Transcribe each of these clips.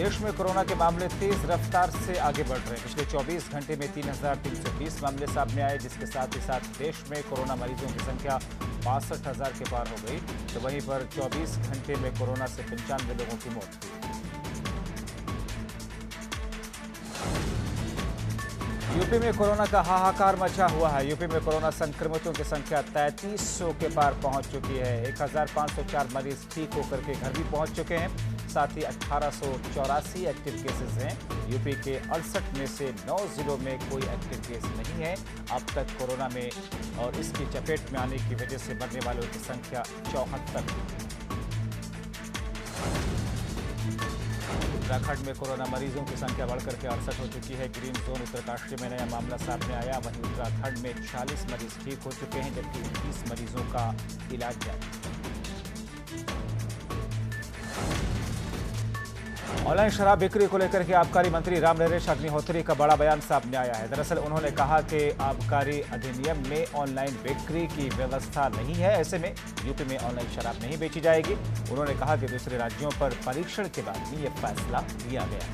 देश में कोरोना के मामले तेज रफ्तार से आगे बढ़ रहे हैं। पिछले 24 घंटे में 3,320 मामले सामने आए, जिसके साथ ही साथ देश में कोरोना मरीजों की संख्या 62,000 के पार हो गई। तो वहीं पर 24 घंटे में कोरोना से 95 लोगों की मौत हुई। यूपी में कोरोना का हाहाकार मचा हुआ है। यूपी में कोरोना संक्रमितों की संख्या 3300 के पार पहुंच चुकी है। 1504 मरीज ठीक होकर के घर भी पहुंच चुके हैं। साथ ही 1884 एक्टिव केसेस हैं। यूपी के 68 में से 9 जिलों में कोई एक्टिव केस नहीं है अब तक कोरोना में, और इसकी चपेट में आने की वजह से मरने वालों की संख्या 74। उत्तराखंड में कोरोना मरीजों की संख्या बढ़कर के 68 हो चुकी है। ग्रीन जोन उत्तरकाशी में नया मामला सामने आया। वहीं उत्तराखंड में 46 मरीज ठीक हो चुके हैं, जबकि 21 मरीजों का इलाज जारी। ऑनलाइन शराब बिक्री को लेकर के आबकारी मंत्री रामनरेश अग्निहोत्री का बड़ा बयान सामने आया है। दरअसल उन्होंने कहा कि आबकारी अधिनियम में ऑनलाइन बिक्री की व्यवस्था नहीं है, ऐसे में यूपी में ऑनलाइन शराब नहीं बेची जाएगी। उन्होंने कहा कि दूसरे राज्यों पर परीक्षण के बाद ही यह फैसला लिया गया।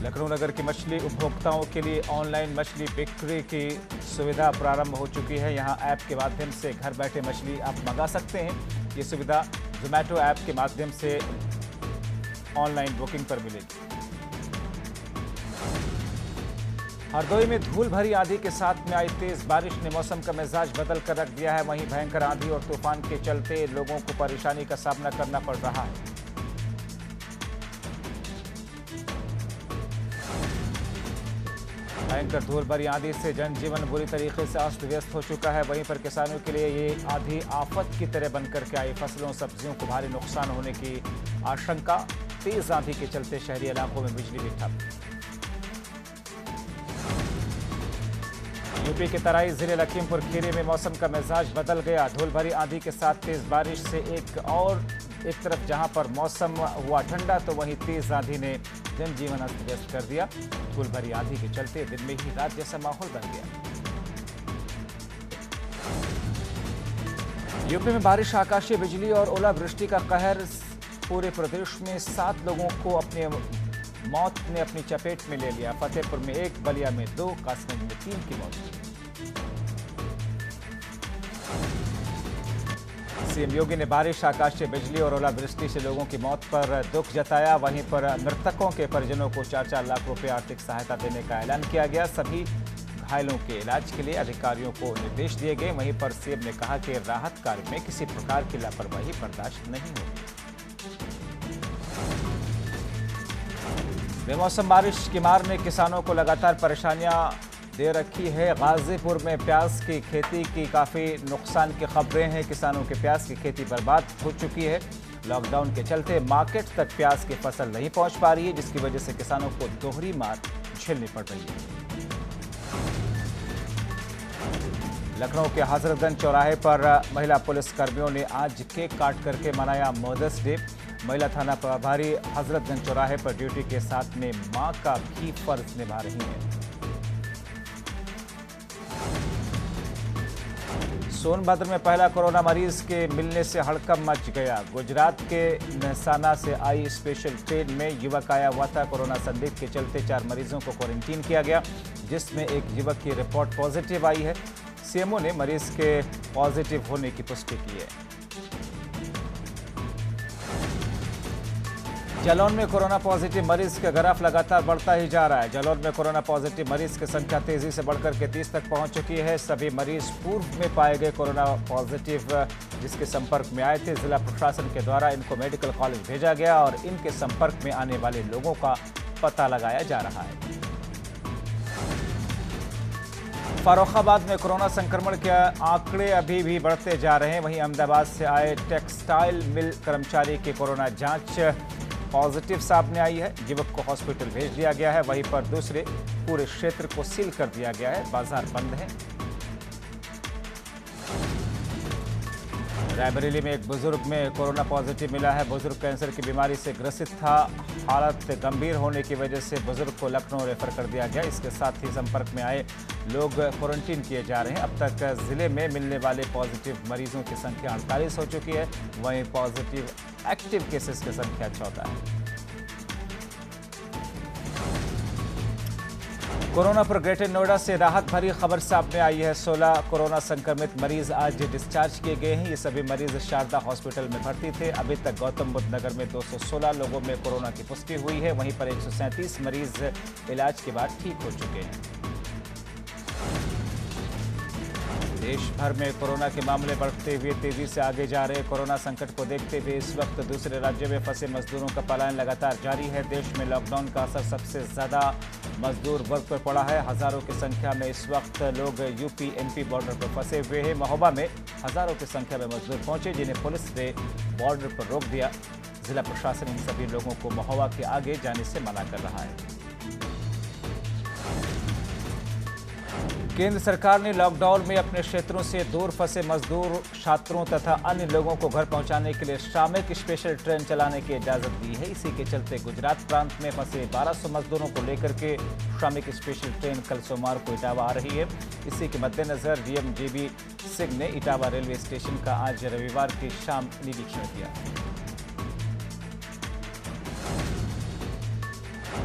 लखनऊ नगर की मछली उपभोक्ताओं के लिए ऑनलाइन मछली बिक्री की सुविधा प्रारंभ हो चुकी है। यहां ऐप के माध्यम से घर बैठे मछली आप मंगा सकते हैं। ये सुविधा जोमैटो ऐप के माध्यम से ऑनलाइन बुकिंग पर मिलेगी। हरदोई में धूल भरी आंधी के साथ में आई तेज बारिश ने मौसम का मिजाज बदल कर रख दिया है। वहीं भयंकर आंधी और तूफान के चलते लोगों को परेशानी का सामना करना पड़ रहा है। भयंकर धूल भरी आंधी से जनजीवन बुरी तरीके से अस्त व्यस्त हो चुका है। वहीं पर किसानों के लिए ये आंधी आफत की तरह बनकर के आई। फसलों सब्जियों को भारी नुकसान होने की आशंका। तेज आंधी के चलते शहरी इलाकों में बिजली भी ठप। यूपी के तराई जिले लखीमपुर खीरी में मौसम का मिजाज बदल गया। धूल भरी आंधी के साथ तेज बारिश से एक तरफ जहां पर मौसम हुआ ठंडा, तो वहीं तेज आंधी ने जनजीवन अस्त व्यस्त कर दिया। धूल भरी आंधी के चलते दिन में ही रात जैसा माहौल बन गया। यूपी में बारिश, आकाशीय बिजली और ओलावृष्टि का कहर। पूरे प्रदेश में 7 लोगों को मौत ने अपनी चपेट में ले लिया। फतेहपुर में 1, बलिया में 2, कासगंज में 3 की मौत हुई। सीएम योगी ने बारिश, आकाशीय बिजली और ओलावृष्टि से लोगों की मौत पर दुख जताया। वहीं पर मृतकों के परिजनों को 4-4 लाख रुपए आर्थिक सहायता देने का ऐलान किया गया। सभी घायलों के इलाज के लिए अधिकारियों को निर्देश दिए गए। वहीं पर सीएम ने कहा कि राहत कार्य में किसी प्रकार की लापरवाही बर्दाश्त नहीं होगी। बेमौसम बारिश की मार ने किसानों को लगातार परेशानियां दे रखी है। गाजीपुर में प्याज की खेती की काफ़ी नुकसान की खबरें हैं। किसानों के प्याज की खेती बर्बाद हो चुकी है। लॉकडाउन के चलते मार्केट तक प्याज की फसल नहीं पहुंच पा रही है, जिसकी वजह से किसानों को दोहरी मार झेलनी पड़ रही है। लखनऊ के हजरतगंज चौराहे पर महिला पुलिस कर्मियों ने आज केक काट करके मनाया मदर्स डे। महिला थाना प्रभारी हजरतगंज चौराहे पर ड्यूटी के साथ में मां का भी फर्ज निभा रही हैं। सोनभद्र में पहला कोरोना मरीज के मिलने से हड़कंप मच गया। गुजरात के मेहसाना से आई स्पेशल ट्रेन में युवक आया हुआ था। कोरोना संदिग्ध के चलते 4 मरीजों को क्वारंटीन किया गया, जिसमें एक युवक की रिपोर्ट पॉजिटिव आई है। सीएमओ ने मरीज के पॉजिटिव होने की पुष्टि की है। जालौन में कोरोना पॉजिटिव मरीज का ग्राफ लगातार बढ़ता ही जा रहा है। जालौन में कोरोना पॉजिटिव मरीज की संख्या तेजी से बढ़कर के 30 तक पहुंच चुकी है। सभी मरीज पूर्व में पाए गए कोरोना पॉजिटिव जिसके संपर्क में आए थे, जिला प्रशासन के द्वारा इनको मेडिकल कॉलेज भेजा गया और इनके संपर्क में आने वाले लोगों का पता लगाया जा रहा है। फर्रुखाबाद में कोरोना संक्रमण के आंकड़े अभी भी बढ़ते जा रहे हैं। वहीं अहमदाबाद से आए टेक्सटाइल मिल कर्मचारी की कोरोना जांच पॉजिटिव सामने आई है। युवक को हॉस्पिटल भेज दिया गया है। वहीं पर दूसरे पूरे क्षेत्र को सील कर दिया गया है। बाजार बंद है। रायबरेली में एक बुजुर्ग में कोरोना पॉजिटिव मिला है। बुजुर्ग कैंसर की बीमारी से ग्रसित था। हालत गंभीर होने की वजह से बुजुर्ग को लखनऊ रेफर कर दिया गया। इसके साथ ही संपर्क में आए लोग क्वारंटीन किए जा रहे हैं। अब तक जिले में मिलने वाले पॉजिटिव मरीजों की संख्या 48 हो चुकी है। वहीं पॉजिटिव एक्टिव केसेस की संख्या 14 है। कोरोना पर ग्रेटर नोएडा से राहत भरी खबर सामने आई है। 16 कोरोना संक्रमित मरीज आज डिस्चार्ज किए गए हैं। ये सभी मरीज शारदा हॉस्पिटल में भर्ती थे। अभी तक गौतम बुद्ध नगर में 216 लोगों में कोरोना की पुष्टि हुई है। वहीं पर 137 मरीज इलाज के बाद ठीक हो चुके हैं। देश भर में कोरोना के मामले बढ़ते हुए तेजी से आगे जा रहे। कोरोना संकट को देखते हुए इस वक्त दूसरे राज्यों में फंसे मजदूरों का पलायन लगातार जारी है। देश में लॉकडाउन का असर सबसे ज्यादा मजदूर वर्ग पर पड़ा है। हजारों की संख्या में इस वक्त लोग यूपी एमपी बॉर्डर पर फंसे हुए हैं। महोबा में हजारों की संख्या में मजदूर पहुंचे, जिन्हें पुलिस ने बॉर्डर पर रोक दिया। जिला प्रशासन इन सभी लोगों को महोबा के आगे जाने से मना कर रहा है। केंद्र सरकार ने लॉकडाउन में अपने क्षेत्रों से दूर फंसे मजदूर, छात्रों तथा अन्य लोगों को घर पहुंचाने के लिए श्रमिक स्पेशल ट्रेन चलाने की इजाजत दी है। इसी के चलते गुजरात प्रांत में फंसे 1200 मजदूरों को लेकर के श्रमिक स्पेशल ट्रेन कल सोमवार को इटावा आ रही है। इसी के मद्देनजर डीएम जेबी सिंह ने इटावा रेलवे स्टेशन का आज रविवार की शाम निरीक्षण किया।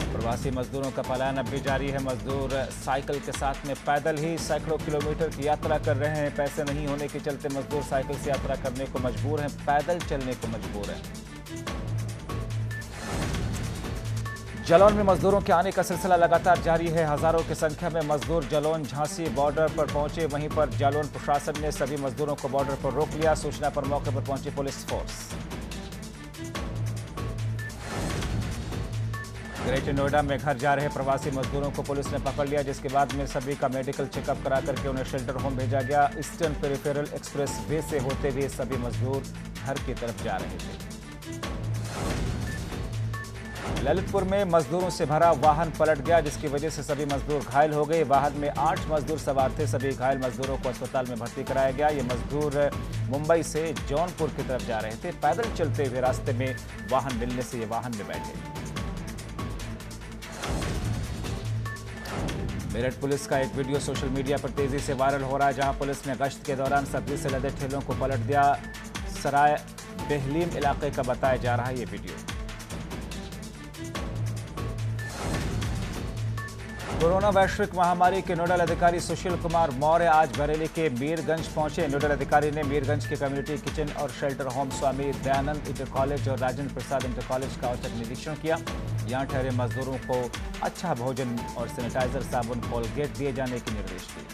प्रवासी मजदूरों का पलायन अब भी जारी है। मजदूर साइकिल के साथ में पैदल ही सैकड़ों किलोमीटर की यात्रा कर रहे हैं। पैसे नहीं होने के चलते मजदूर साइकिल से यात्रा करने को मजबूर हैं, पैदल चलने को मजबूर हैं। जालौन में मजदूरों के आने का सिलसिला लगातार जारी है। हजारों की संख्या में मजदूर जालौन झांसी बॉर्डर पर पहुंचे। वहीं पर जालौन प्रशासन ने सभी मजदूरों को बॉर्डर पर रोक लिया। सूचना पर मौके पर पहुंची पुलिस फोर्स। ग्रेटर नोएडा में घर जा रहे प्रवासी मजदूरों को पुलिस ने पकड़ लिया, जिसके बाद में सभी का मेडिकल चेकअप करा करके उन्हें शेल्टर होम भेजा गया। ईस्टर्न पेरिफेरल एक्सप्रेस वे से होते हुए सभी मजदूर घर की तरफ जा रहे थे। ललितपुर में मजदूरों से भरा वाहन पलट गया, जिसकी वजह से सभी मजदूर घायल हो गए। वाहन में 8 मजदूर सवार थे। सभी घायल मजदूरों को अस्पताल में भर्ती कराया गया। ये मजदूर मुंबई से जौनपुर की तरफ जा रहे थे। पैदल चलते हुए रास्ते में वाहन मिलने से ये वाहन में बैठे। मेरठ पुलिस का एक वीडियो सोशल मीडिया पर तेजी से वायरल हो रहा है, जहां पुलिस ने गश्त के दौरान सब्जी से लदे ठेलों को पलट दिया। सराय बेहलीम इलाके का बताया जा रहा है ये वीडियो। कोरोना वैश्विक महामारी के नोडल अधिकारी सुशील कुमार मौर्य आज बरेली के मीरगंज पहुंचे। नोडल अधिकारी ने मीरगंज के कम्युनिटी किचन और shelter home Swami Dayanand inter college और राजेंद्र प्रसाद इंटर कॉलेज का औचक निरीक्षण किया। यहां ठहरे मजदूरों को अच्छा भोजन और सैनिटाइजर, साबुन, कोलगेट दिए जाने के निर्देश दिए।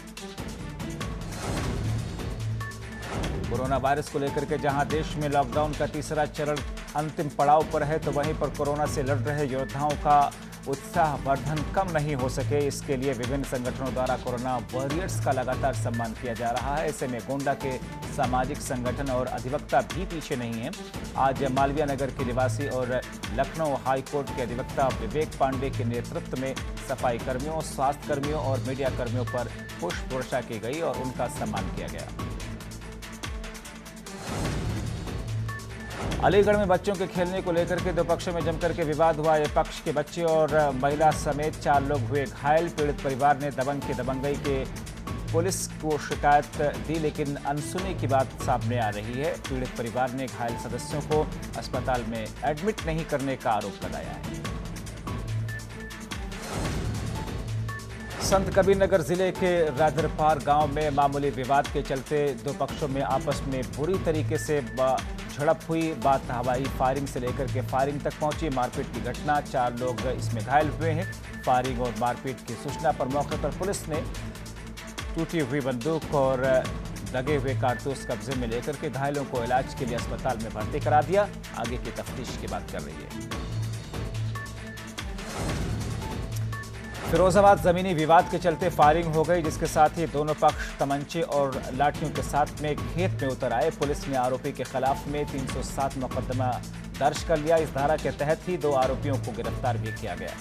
कोरोना वायरस को लेकर के जहां देश में लॉकडाउन का तीसरा चरण अंतिम पड़ाव पर है, तो वहीं पर कोरोना से लड़ रहे योद्धाओं का उत्साह वर्धन कम नहीं हो सके, इसके लिए विभिन्न संगठनों द्वारा कोरोना वॉरियर्स का लगातार सम्मान किया जा रहा है। ऐसे में गोंडा के सामाजिक संगठन और अधिवक्ता भी पीछे नहीं हैं। आज मालवीय नगर के निवासी और लखनऊ हाईकोर्ट के अधिवक्ता विवेक पांडे के नेतृत्व में सफाई कर्मियों, स्वास्थ्य कर्मियों और मीडिया कर्मियों पर पुष्प वर्षा की गई और उनका सम्मान किया गया। अलीगढ़ में बच्चों के खेलने को लेकर के दो पक्षों में जमकर के विवाद हुआ। एक पक्ष के बच्चे और महिला समेत 4 लोग हुए घायल। पीड़ित परिवार ने दबंग की दबंगई के पुलिस को शिकायत दी, लेकिन अनसुनी की बात सामने आ रही है। पीड़ित परिवार ने घायल सदस्यों को अस्पताल में एडमिट नहीं करने का आरोप लगाया है। संत कबीरनगर जिले के रादरपार गांव में मामूली विवाद के चलते दो पक्षों में आपस में बुरी तरीके से झड़प हुई। बात हवाई फायरिंग से लेकर के फायरिंग तक पहुंची। मारपीट की घटना, 4 लोग इसमें घायल हुए हैं। फायरिंग और मारपीट की सूचना पर मौके पर पुलिस ने टूटी हुई बंदूक और लगे हुए कारतूस कब्जे में लेकर के घायलों को इलाज के लिए अस्पताल में भर्ती करा दिया। आगे की तफ्तीश की बात कर रही है। फिरोजाबाद जमीनी विवाद के चलते फायरिंग हो गई, जिसके साथ ही दोनों पक्ष तमंचे और लाठियों के साथ में खेत में उतर आए। पुलिस ने आरोपी के खिलाफ में 307 मुकदमा दर्ज कर लिया। इस धारा के तहत ही 2 आरोपियों को गिरफ्तार भी किया गया।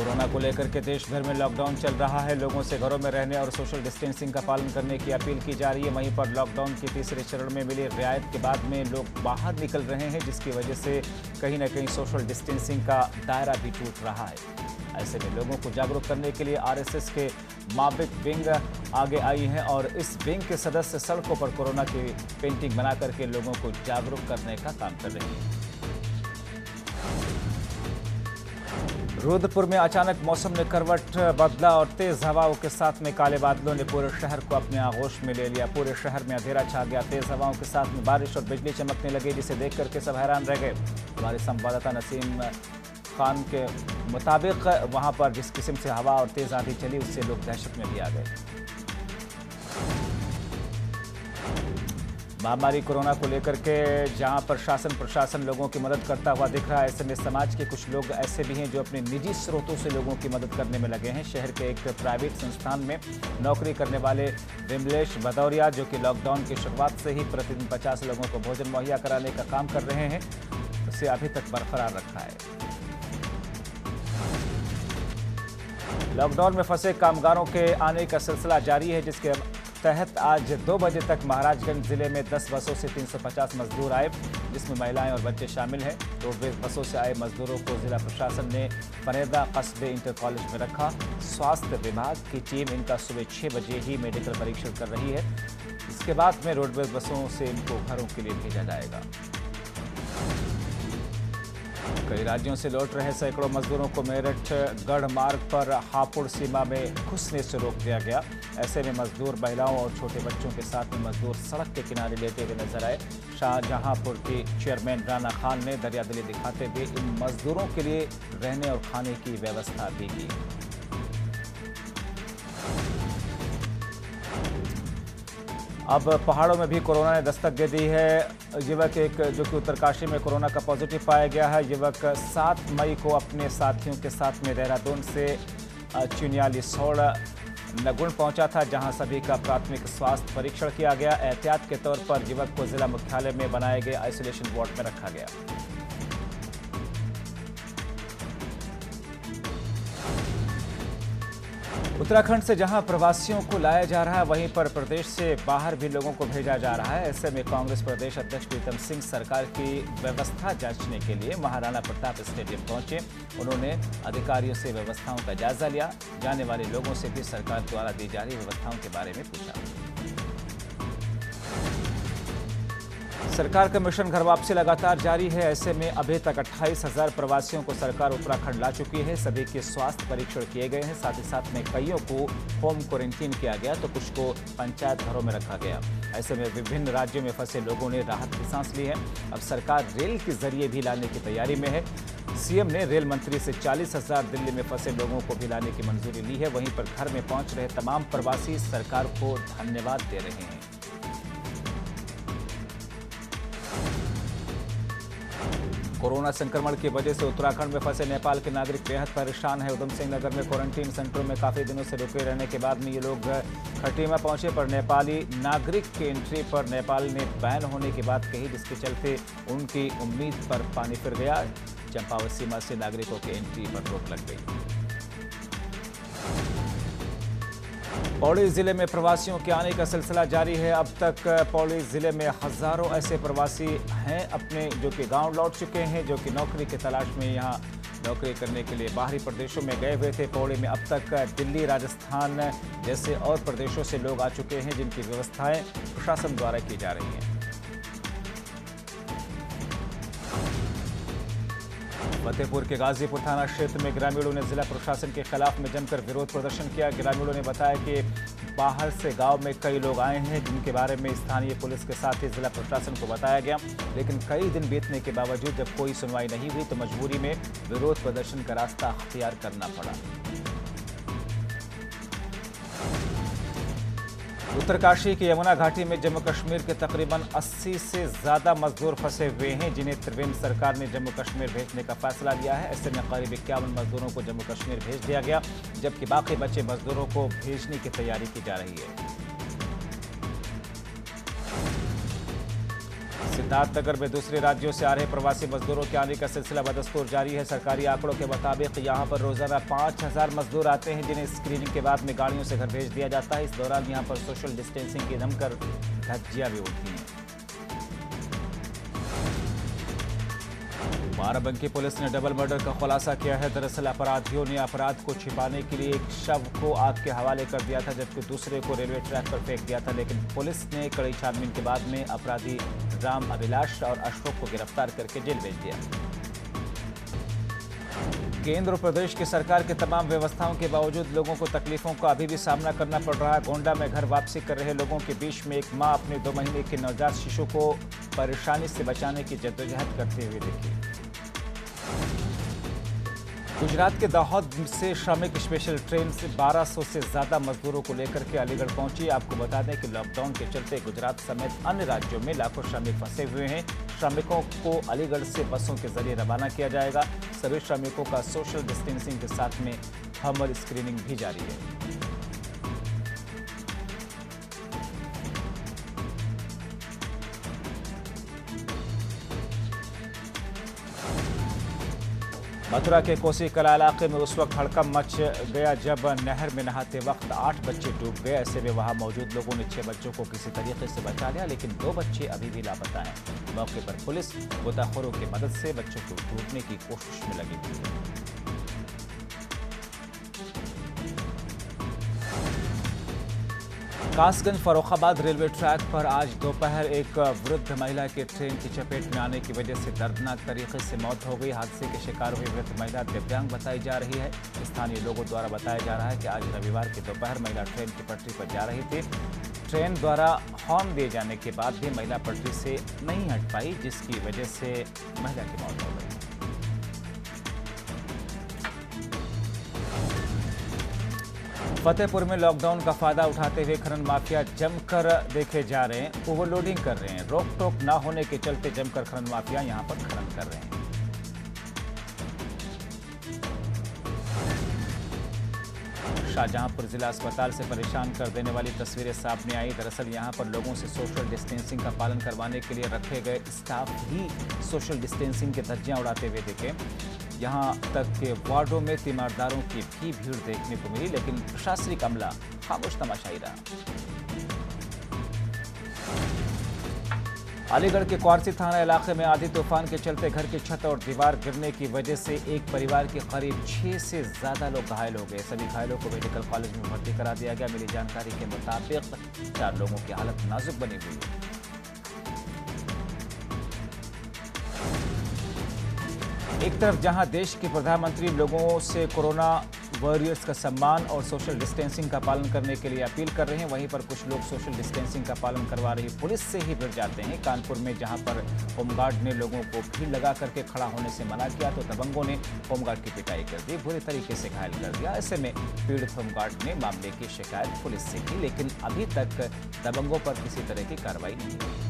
कोरोना को लेकर के देश भर में लॉकडाउन चल रहा है। लोगों से घरों में रहने और सोशल डिस्टेंसिंग का पालन करने की अपील की जा रही है। वहीं पर लॉकडाउन के तीसरे चरण में मिली रियायत के बाद में लोग बाहर निकल रहे हैं, जिसकी वजह से कहीं ना कहीं सोशल डिस्टेंसिंग का दायरा भी टूट रहा है। ऐसे में लोगों को जागरूक करने के लिए आरएसएस के माविक विंग आगे आई हैं और इस विंग के सदस्य सड़कों पर कोरोना की पेंटिंग बना करके लोगों को जागरूक करने का काम कर रहे हैं। रुद्रपुर में अचानक मौसम ने करवट बदला और तेज हवाओं के साथ में काले बादलों ने पूरे शहर को अपने आगोश में ले लिया। पूरे शहर में अंधेरा छा गया। तेज हवाओं के साथ में बारिश और बिजली चमकने लगी, जिसे देख करके सब हैरान रह गए। हमारे संवाददाता नसीम खान के मुताबिक वहां पर जिस किस्म से हवा और तेज आंधी चली, उससे लोग दहशत में भी आ गए। महामारी कोरोना को लेकर के जहां पर प्रशासन लोगों की मदद करता हुआ दिख रहा है, ऐसे में समाज के कुछ लोग ऐसे भी हैं जो अपने निजी स्रोतों से लोगों की मदद करने में लगे हैं। शहर के एक प्राइवेट संस्थान में नौकरी करने वाले विमलेश भदौरिया, जो कि लॉकडाउन की शुरुआत से ही प्रतिदिन 50 लोगों को भोजन मुहैया कराने का काम कर रहे हैं, उसे अभी तक बरकरार रखा है। लॉकडाउन में फंसे कामगारों के आने का सिलसिला जारी है, जिसके तहत आज 2 बजे तक महाराजगंज जिले में 10 बसों से 350 मजदूर आए, जिसमें महिलाएं और बच्चे शामिल हैं। रोडवेज बसों से आए मजदूरों को जिला प्रशासन ने पनेदा कस्बे इंटर कॉलेज में रखा। स्वास्थ्य विभाग की टीम इनका सुबह 6 बजे ही मेडिकल परीक्षण कर रही है। इसके बाद में रोडवेज बसों से इनको घरों के लिए भेजा जाएगा। कई राज्यों से लौट रहे सैकड़ों मजदूरों को मेरठ गढ़ मार्ग पर हापुड़ सीमा में घुसने से रोक दिया गया। ऐसे में मजदूर महिलाओं और छोटे बच्चों के साथ में मजदूर सड़क के किनारे लेटे हुए नजर आए। शाहजहांपुर के चेयरमैन राना खान ने दरियादिली दिखाते हुए इन मजदूरों के लिए रहने और खाने की व्यवस्था भी की। अब पहाड़ों में भी कोरोना ने दस्तक दे दी है। युवक एक जो कि उत्तरकाशी में कोरोना का पॉजिटिव पाया गया है। युवक 7 मई को अपने साथियों के साथ में देहरादून से चिन्यालीसौड़ नगुण पहुंचा था, जहां सभी का प्राथमिक स्वास्थ्य परीक्षण किया गया। एहतियात के तौर पर युवक को जिला मुख्यालय में बनाए गए आइसोलेशन वार्ड में रखा गया। उत्तराखंड से जहां प्रवासियों को लाया जा रहा है, वहीं पर प्रदेश से बाहर भी लोगों को भेजा जा रहा है। ऐसे में कांग्रेस प्रदेश अध्यक्ष प्रीतम सिंह सरकार की व्यवस्था जांचने के लिए महाराणा प्रताप स्टेडियम पहुंचे। उन्होंने अधिकारियों से व्यवस्थाओं का जायजा लिया। जाने वाले लोगों से भी सरकार द्वारा दी जा रही व्यवस्थाओं के बारे में पूछा। सरकार का मिशन घर वापसी लगातार जारी है। ऐसे में अभी तक 28,000 प्रवासियों को सरकार उत्तराखंड ला चुकी है। सभी के स्वास्थ्य परीक्षण किए गए हैं। साथ ही साथ में कईयों को होम क्वारंटीन किया गया, तो कुछ को पंचायत घरों में रखा गया। ऐसे में विभिन्न राज्यों में फंसे लोगों ने राहत की सांस ली है। अब सरकार रेल के जरिए भी लाने की तैयारी में है। सीएम ने रेल मंत्री से 40,000 दिल्ली में फंसे लोगों को भी लाने की मंजूरी ली है। वहीं पर घर में पहुंच रहे तमाम प्रवासी सरकार को धन्यवाद दे रहे हैं। कोरोना संक्रमण की वजह से उत्तराखंड में फंसे नेपाल के नागरिक बेहद परेशान है। उधम सिंह नगर में क्वारंटीन सेंटरों में काफी दिनों से रुके रहने के बाद में ये लोग खटीमा पहुंचे, पर नेपाली नागरिक की एंट्री पर नेपाल ने बैन होने की बात कही, जिसके चलते उनकी उम्मीद पर पानी फिर गया। चंपावत सीमा से नागरिकों की एंट्री पर रोक लग गई। पौड़ी जिले में प्रवासियों के आने का सिलसिला जारी है। अब तक पौड़ी जिले में हजारों ऐसे प्रवासी हैं अपने जो कि गांव लौट चुके हैं, जो कि नौकरी की तलाश में यहां नौकरी करने के लिए बाहरी प्रदेशों में गए हुए थे। पौड़ी में अब तक दिल्ली, राजस्थान जैसे और प्रदेशों से लोग आ चुके हैं, जिनकी व्यवस्थाएं प्रशासन द्वारा की जा रही हैं। फतेहपुर के गाजीपुर थाना क्षेत्र में ग्रामीणों ने जिला प्रशासन के खिलाफ में जमकर विरोध प्रदर्शन किया। ग्रामीणों ने बताया कि बाहर से गांव में कई लोग आए हैं, जिनके बारे में स्थानीय पुलिस के साथ ही जिला प्रशासन को बताया गया, लेकिन कई दिन बीतने के बावजूद जब कोई सुनवाई नहीं हुई तो मजबूरी में विरोध प्रदर्शन का रास्ता अख्तियार करना पड़ा। उत्तरकाशी की यमुना घाटी में जम्मू कश्मीर के तकरीबन 80 से ज्यादा मजदूर फंसे हुए हैं, जिन्हें त्रिवेंद्र सरकार ने जम्मू कश्मीर भेजने का फैसला लिया है। ऐसे में करीब 51 मजदूरों को जम्मू कश्मीर भेज दिया गया, जबकि बाकी बचे मजदूरों को भेजने की तैयारी की जा रही है। सिद्धार्थनगर में दूसरे राज्यों से आ रहे प्रवासी मजदूरों के आने का सिलसिला बदस्तूर जारी है। सरकारी आंकड़ों के मुताबिक यहां पर रोजाना 5000 मजदूर आते हैं, जिन्हें स्क्रीनिंग के बाद में गाड़ियों से घर भेज दिया जाता है। इस दौरान यहां पर सोशल डिस्टेंसिंग की दमकर धज्जियां भी उड़ती हैं। बाराबंकी पुलिस ने डबल मर्डर का खुलासा किया है। दरअसल अपराधियों ने अपराध को छिपाने के लिए एक शव को आग के हवाले कर दिया था, जबकि दूसरे को रेलवे ट्रैक पर फेंक दिया था। लेकिन पुलिस ने कड़ी छानबीन के बाद में अपराधी राम अभिलाष और अशोक को गिरफ्तार करके जेल भेज दिया। केंद्र और प्रदेश की सरकार के तमाम व्यवस्थाओं के बावजूद लोगों को तकलीफों का अभी भी सामना करना पड़ रहा है। गोंडा में घर वापसी कर रहे लोगों के बीच में एक मां अपने 2 महीने के नवजात शिशु को परेशानी से बचाने की जद्दोजहद करते हुए दिखी। गुजरात के दाहोद से श्रमिक स्पेशल ट्रेन से 1200 से ज्यादा मजदूरों को लेकर के अलीगढ़ पहुंची। आपको बता दें कि लॉकडाउन के चलते गुजरात समेत अन्य राज्यों में लाखों श्रमिक फंसे हुए हैं। श्रमिकों को अलीगढ़ से बसों के जरिए रवाना किया जाएगा। सभी श्रमिकों का सोशल डिस्टेंसिंग के साथ में थर्मल स्क्रीनिंग भी जारी है। मथुरा के कोसी कला इलाके में उस वक्त हड़कंप मच गया जब नहर में नहाते वक्त 8 बच्चे डूब गए। ऐसे में वहां मौजूद लोगों ने 6 बच्चों को किसी तरीके से बचा लिया, लेकिन 2 बच्चे अभी भी लापता हैं। मौके पर पुलिस गोताखोरों की मदद से बच्चों को ढूंढने की कोशिश में लगी हुई है। कासगंज फर्रुखाबाद रेलवे ट्रैक पर आज दोपहर एक वृद्ध महिला के ट्रेन की चपेट में आने की वजह से दर्दनाक तरीके से मौत हो गई। हादसे के शिकार हुई वृद्ध महिला दिव्यांग बताई जा रही है। स्थानीय लोगों द्वारा बताया जा रहा है कि आज रविवार की दोपहर महिला ट्रेन की पटरी पर जा रही थी। ट्रेन द्वारा हॉर्न दिए जाने के बाद भी महिला पटरी से नहीं हट पाई, जिसकी वजह से महिला की मौत हो गई। फतेहपुर में लॉकडाउन का फायदा उठाते हुए खनन माफिया जमकर देखे जा रहे हैं। ओवरलोडिंग कर रहे हैं। रोक टोक न होने के चलते जमकर खनन माफिया यहां पर खनन कर रहे हैं। शाहजहांपुर जिला अस्पताल से परेशान कर देने वाली तस्वीरें सामने आई। दरअसल यहां पर लोगों से सोशल डिस्टेंसिंग का पालन करवाने के लिए रखे गए स्टाफ ही सोशल डिस्टेंसिंग के धज्जियां उड़ाते हुए दिखे। यहां तक के वार्डों में तीमारदारों की भी भीड़ देखने को मिली, लेकिन प्रशासनिक अमला खामोश तमाशाई रहा। अलीगढ़ के क्वारसी थाना इलाके में आंधी तूफान के चलते घर की छत और दीवार गिरने की वजह से एक परिवार के करीब 6 से ज्यादा लोग घायल हो गए। सभी घायलों को मेडिकल कॉलेज में भर्ती करा दिया गया। मिली जानकारी के मुताबिक 4 लोगों की हालत नाजुक बनी हुई है। एक तरफ जहां देश के प्रधानमंत्री लोगों से कोरोना वॉरियर्स का सम्मान और सोशल डिस्टेंसिंग का पालन करने के लिए अपील कर रहे हैं, वहीं पर कुछ लोग सोशल डिस्टेंसिंग का पालन करवा रही पुलिस से ही भिड़ जाते हैं। कानपुर में जहां पर होमगार्ड ने लोगों को भीड़ लगा करके खड़ा होने से मना किया, तो दबंगों ने होमगार्ड की पिटाई कर दी, बुरी तरीके से घायल कर दिया। ऐसे में पीड़ित होमगार्ड ने मामले की शिकायत पुलिस से की, लेकिन अभी तक दबंगों पर किसी तरह की कार्रवाई नहीं हुई।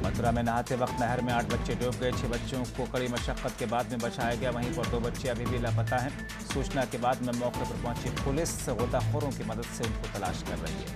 मथुरा में नहाते वक्त नहर में 8 बच्चे डूब गए। 6 बच्चों को कड़ी मशक्कत के बाद में बचाया गया। वहीं पर 2 बच्चे अभी भी लापता हैं। सूचना के बाद में मौके पर पहुंची पुलिस गोताखोरों की मदद से उनको तलाश कर रही है।